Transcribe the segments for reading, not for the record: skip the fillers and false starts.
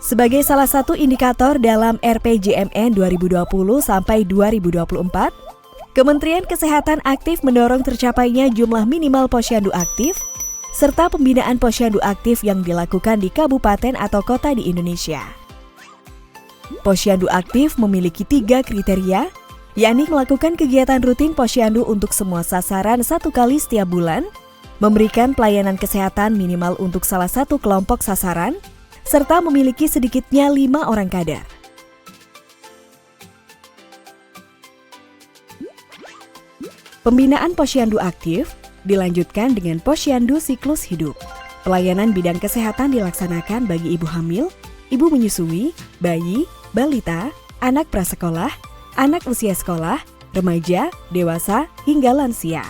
Sebagai salah satu indikator dalam RPJMN 2020 sampai 2024, Kementerian Kesehatan aktif mendorong tercapainya jumlah minimal posyandu aktif serta pembinaan posyandu aktif yang dilakukan di kabupaten atau kota di Indonesia. Posyandu aktif memiliki 3 kriteria, yakni melakukan kegiatan rutin posyandu untuk semua sasaran 1 kali setiap bulan, memberikan pelayanan kesehatan minimal untuk salah satu kelompok sasaran, serta memiliki sedikitnya 5 orang kader. Pembinaan posyandu aktif dilanjutkan dengan posyandu siklus hidup. Pelayanan bidang kesehatan dilaksanakan bagi ibu hamil, ibu menyusui, bayi, balita, anak prasekolah, anak usia sekolah, remaja, dewasa, hingga lansia.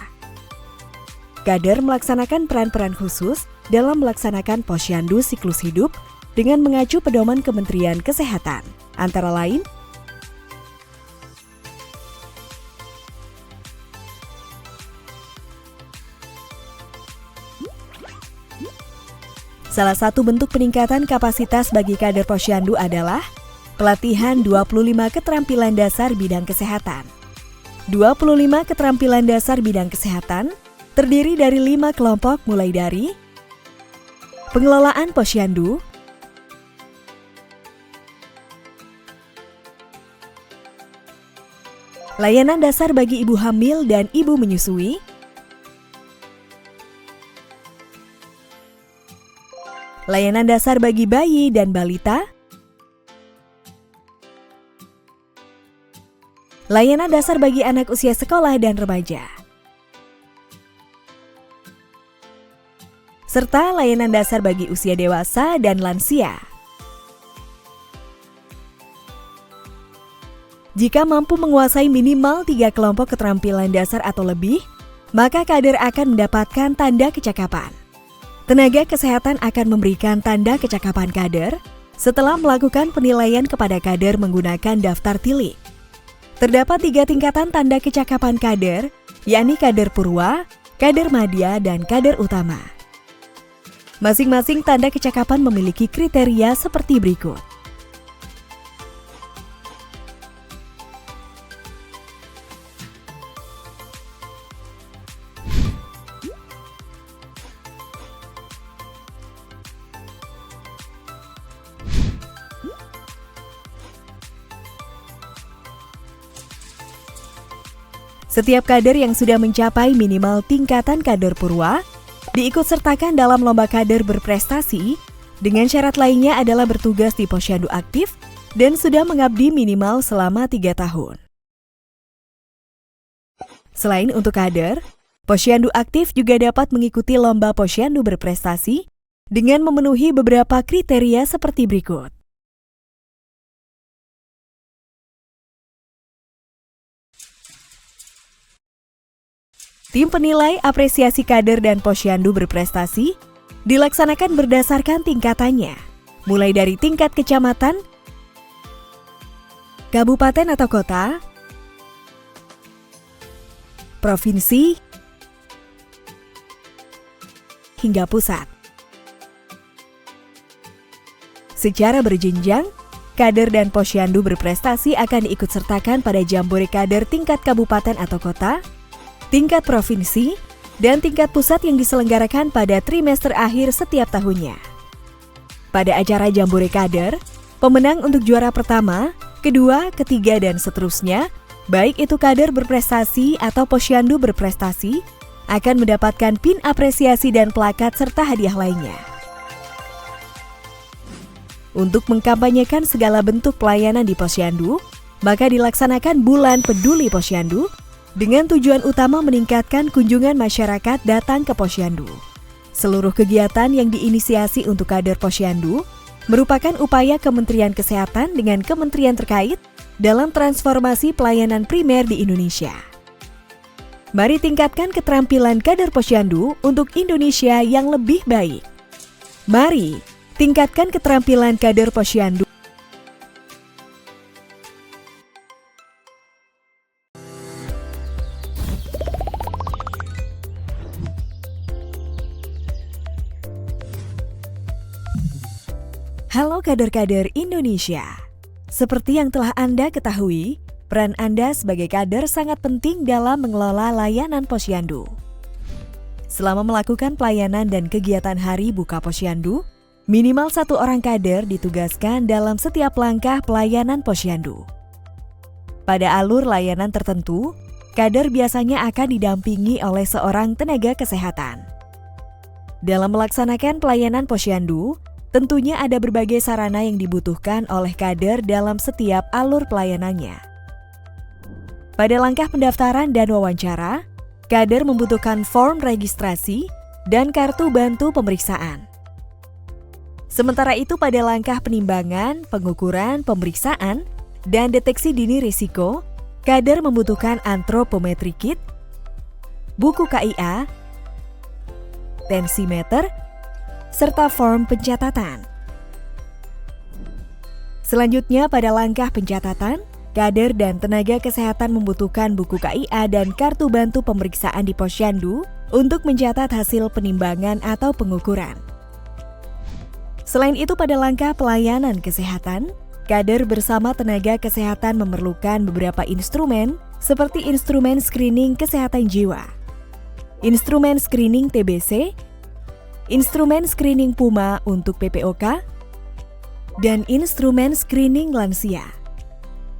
Kader melaksanakan peran-peran khusus dalam melaksanakan posyandu siklus hidup dengan mengacu pedoman Kementerian Kesehatan, antara lain salah satu bentuk peningkatan kapasitas bagi kader posyandu adalah pelatihan 25 keterampilan dasar bidang kesehatan. 25 keterampilan dasar bidang kesehatan terdiri dari 5 kelompok mulai dari pengelolaan posyandu, layanan dasar bagi ibu hamil dan ibu menyusui, layanan dasar bagi bayi dan balita, layanan dasar bagi anak usia sekolah dan remaja, serta layanan dasar bagi usia dewasa dan lansia. Jika mampu menguasai minimal 3 kelompok keterampilan dasar atau lebih, maka kader akan mendapatkan tanda kecakapan. Tenaga kesehatan akan memberikan tanda kecakapan kader setelah melakukan penilaian kepada kader menggunakan daftar tilik. Terdapat 3 tingkatan tanda kecakapan kader, yakni kader purwa, kader madya, dan kader utama. Masing-masing tanda kecakapan memiliki kriteria seperti berikut. Setiap kader yang sudah mencapai minimal tingkatan kader purwa diikutsertakan dalam lomba kader berprestasi, dengan syarat lainnya adalah bertugas di posyandu aktif dan sudah mengabdi minimal selama 3 tahun. Selain untuk kader, posyandu aktif juga dapat mengikuti lomba posyandu berprestasi dengan memenuhi beberapa kriteria seperti berikut. Tim penilai apresiasi kader dan posyandu berprestasi dilaksanakan berdasarkan tingkatannya, mulai dari tingkat kecamatan, kabupaten atau kota, provinsi, hingga pusat. Secara berjenjang, kader dan posyandu berprestasi akan diikutsertakan pada jambore kader tingkat kabupaten atau kota, tingkat provinsi, dan tingkat pusat yang diselenggarakan pada trimester akhir setiap tahunnya. Pada acara jambore kader, pemenang untuk juara pertama, kedua, ketiga, dan seterusnya, baik itu kader berprestasi atau posyandu berprestasi, akan mendapatkan pin apresiasi dan plakat serta hadiah lainnya. Untuk mengkampanyekan segala bentuk pelayanan di posyandu, maka dilaksanakan Bulan Peduli Posyandu dengan tujuan utama meningkatkan kunjungan masyarakat datang ke posyandu. Seluruh kegiatan yang diinisiasi untuk kader posyandu merupakan upaya Kementerian Kesehatan dengan kementerian terkait dalam transformasi pelayanan primer di Indonesia. Mari tingkatkan keterampilan kader posyandu untuk Indonesia yang lebih baik. Mari tingkatkan keterampilan kader posyandu. Halo kader-kader Indonesia. Seperti yang telah Anda ketahui, peran Anda sebagai kader sangat penting dalam mengelola layanan Posyandu. Selama melakukan pelayanan dan kegiatan Hari Buka Posyandu, minimal 1 orang kader ditugaskan dalam setiap langkah pelayanan Posyandu. Pada alur layanan tertentu, kader biasanya akan didampingi oleh seorang tenaga kesehatan. Dalam melaksanakan pelayanan Posyandu, tentunya ada berbagai sarana yang dibutuhkan oleh kader dalam setiap alur pelayanannya. Pada langkah pendaftaran dan wawancara, kader membutuhkan form registrasi dan kartu bantu pemeriksaan. Sementara itu pada langkah penimbangan, pengukuran, pemeriksaan, dan deteksi dini risiko, kader membutuhkan antropometri kit, buku KIA, tensimeter, serta form pencatatan. Selanjutnya pada langkah pencatatan, kader dan tenaga kesehatan membutuhkan buku KIA dan kartu bantu pemeriksaan di Posyandu untuk mencatat hasil penimbangan atau pengukuran. Selain itu pada langkah pelayanan kesehatan, kader bersama tenaga kesehatan memerlukan beberapa instrumen seperti instrumen screening kesehatan jiwa, instrumen screening TBC, instrumen screening PUMA untuk PPOK, dan instrumen screening lansia.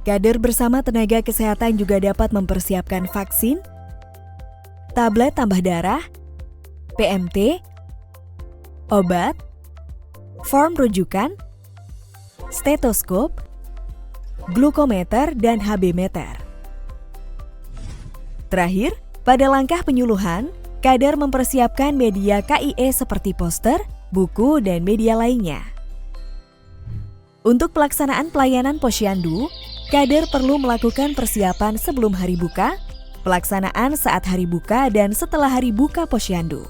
Kader bersama tenaga kesehatan juga dapat mempersiapkan vaksin, tablet tambah darah, PMT, obat, form rujukan, stetoskop, glukometer, dan HB meter. Terakhir, pada langkah penyuluhan, kader mempersiapkan media KIE seperti poster, buku, dan media lainnya. Untuk pelaksanaan pelayanan Posyandu, kader perlu melakukan persiapan sebelum hari buka, pelaksanaan saat hari buka, dan setelah hari buka Posyandu.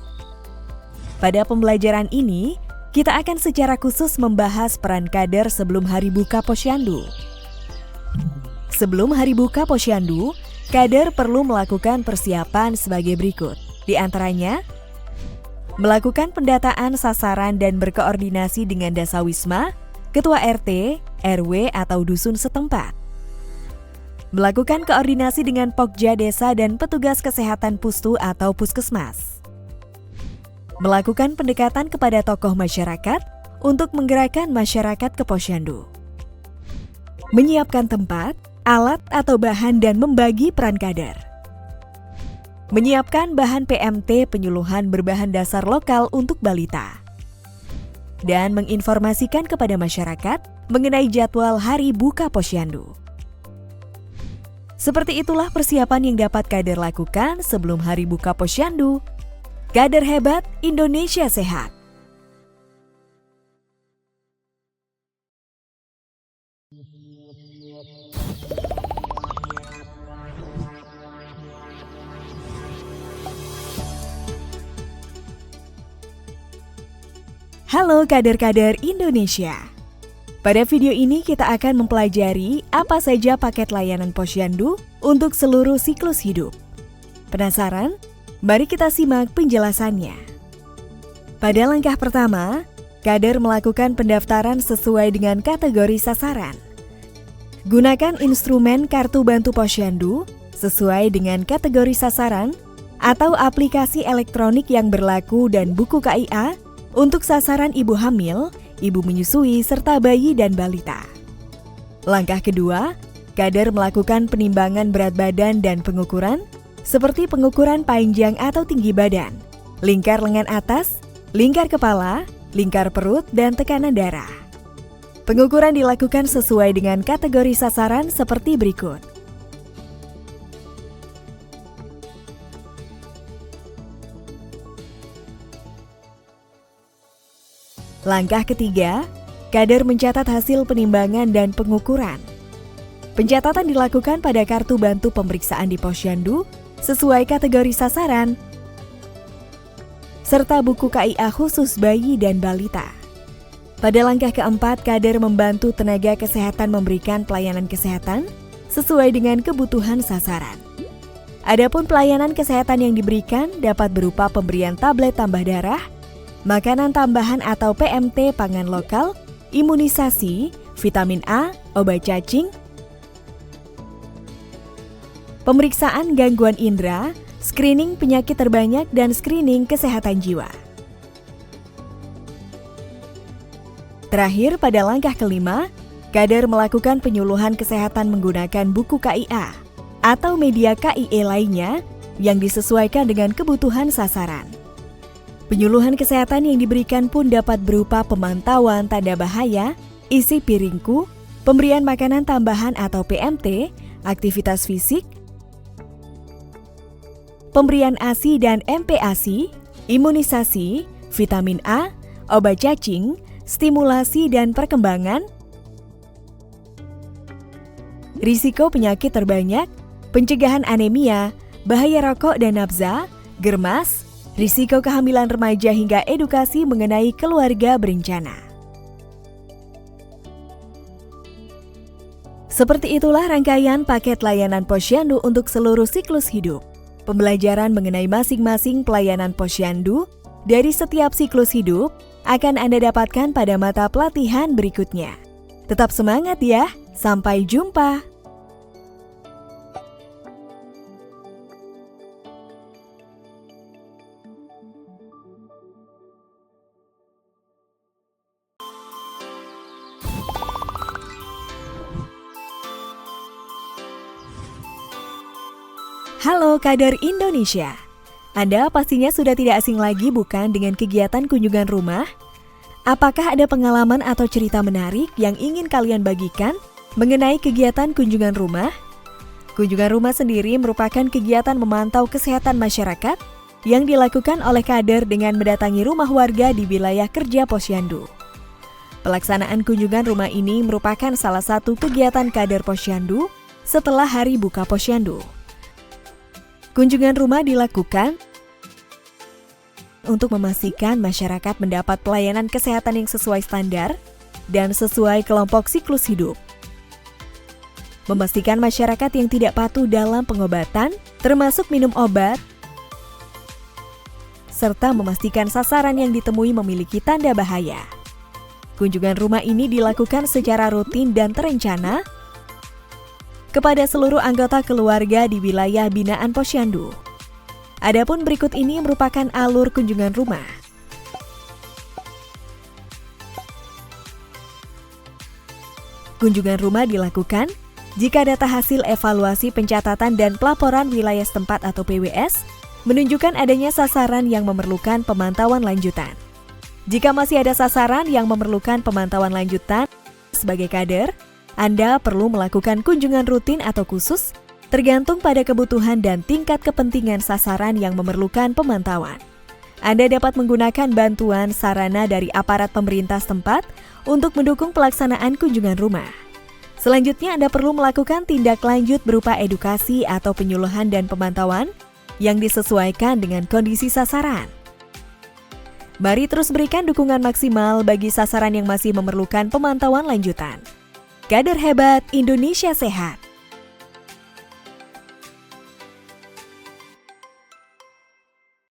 Pada pembelajaran ini, kita akan secara khusus membahas peran kader sebelum hari buka Posyandu. Sebelum hari buka Posyandu, kader perlu melakukan persiapan sebagai berikut. Di antaranya, melakukan pendataan sasaran dan berkoordinasi dengan Dasawisma, Ketua RT, RW atau dusun setempat. Melakukan koordinasi dengan Pokja Desa dan petugas kesehatan Pustu atau Puskesmas. Melakukan pendekatan kepada tokoh masyarakat untuk menggerakkan masyarakat ke Posyandu. Menyiapkan tempat, alat atau bahan dan membagi peran kader. Menyiapkan bahan PMT penyuluhan berbahan dasar lokal untuk balita. Dan menginformasikan kepada masyarakat mengenai jadwal hari buka Posyandu. Seperti itulah persiapan yang dapat kader lakukan sebelum hari buka Posyandu. Kader hebat, Indonesia sehat. Halo kader-kader Indonesia. Pada video ini kita akan mempelajari apa saja paket layanan Posyandu untuk seluruh siklus hidup. Penasaran? Mari kita simak penjelasannya. Pada langkah pertama, kader melakukan pendaftaran sesuai dengan kategori sasaran. Gunakan instrumen kartu bantu Posyandu sesuai dengan kategori sasaran atau aplikasi elektronik yang berlaku dan buku KIA untuk sasaran ibu hamil, ibu menyusui, serta bayi dan balita. Langkah kedua, kader melakukan penimbangan berat badan dan pengukuran seperti pengukuran panjang atau tinggi badan, lingkar lengan atas, lingkar kepala, lingkar perut, dan tekanan darah. Pengukuran dilakukan sesuai dengan kategori sasaran seperti berikut. Langkah ketiga, kader mencatat hasil penimbangan dan pengukuran. Pencatatan dilakukan pada kartu bantu pemeriksaan di Posyandu sesuai kategori sasaran, serta buku KIA khusus bayi dan balita. Pada langkah keempat, kader membantu tenaga kesehatan memberikan pelayanan kesehatan sesuai dengan kebutuhan sasaran. Adapun pelayanan kesehatan yang diberikan dapat berupa pemberian tablet tambah darah, makanan tambahan atau PMT pangan lokal, imunisasi, vitamin A, obat cacing, pemeriksaan gangguan indera, screening penyakit terbanyak, dan screening kesehatan jiwa. Terakhir, pada langkah kelima, kader melakukan penyuluhan kesehatan menggunakan buku KIA atau media KIE lainnya yang disesuaikan dengan kebutuhan sasaran. Penyuluhan kesehatan yang diberikan pun dapat berupa pemantauan tanda bahaya, isi piringku, pemberian makanan tambahan atau PMT, aktivitas fisik, pemberian ASI dan MPASI, imunisasi, vitamin A, obat cacing, stimulasi dan perkembangan, risiko penyakit terbanyak, pencegahan anemia, bahaya rokok dan nafza, germas, risiko kehamilan remaja hingga edukasi mengenai keluarga berencana. Seperti itulah rangkaian paket layanan Posyandu untuk seluruh siklus hidup. Pembelajaran mengenai masing-masing pelayanan Posyandu dari setiap siklus hidup akan Anda dapatkan pada mata pelatihan berikutnya. Tetap semangat ya, sampai jumpa! Halo kader Indonesia, Anda pastinya sudah tidak asing lagi bukan dengan kegiatan kunjungan rumah? Apakah ada pengalaman atau cerita menarik yang ingin kalian bagikan mengenai kegiatan kunjungan rumah? Kunjungan rumah sendiri merupakan kegiatan memantau kesehatan masyarakat yang dilakukan oleh kader dengan mendatangi rumah warga di wilayah kerja Posyandu. Pelaksanaan kunjungan rumah ini merupakan salah satu kegiatan kader Posyandu setelah Hari Buka Posyandu. Kunjungan rumah dilakukan untuk memastikan masyarakat mendapat pelayanan kesehatan yang sesuai standar dan sesuai kelompok siklus hidup. Memastikan masyarakat yang tidak patuh dalam pengobatan, termasuk minum obat, serta memastikan sasaran yang ditemui memiliki tanda bahaya. Kunjungan rumah ini dilakukan secara rutin dan terencana kepada seluruh anggota keluarga di wilayah binaan Posyandu. Adapun berikut ini merupakan alur kunjungan rumah. Kunjungan rumah dilakukan jika data hasil evaluasi pencatatan dan pelaporan wilayah setempat atau PWS menunjukkan adanya sasaran yang memerlukan pemantauan lanjutan. Jika masih ada sasaran yang memerlukan pemantauan lanjutan, sebagai kader, Anda perlu melakukan kunjungan rutin atau khusus, tergantung pada kebutuhan dan tingkat kepentingan sasaran yang memerlukan pemantauan. Anda dapat menggunakan bantuan sarana dari aparat pemerintah setempat untuk mendukung pelaksanaan kunjungan rumah. Selanjutnya, Anda perlu melakukan tindak lanjut berupa edukasi atau penyuluhan dan pemantauan yang disesuaikan dengan kondisi sasaran. Mari terus berikan dukungan maksimal bagi sasaran yang masih memerlukan pemantauan lanjutan. Kader hebat, Indonesia sehat.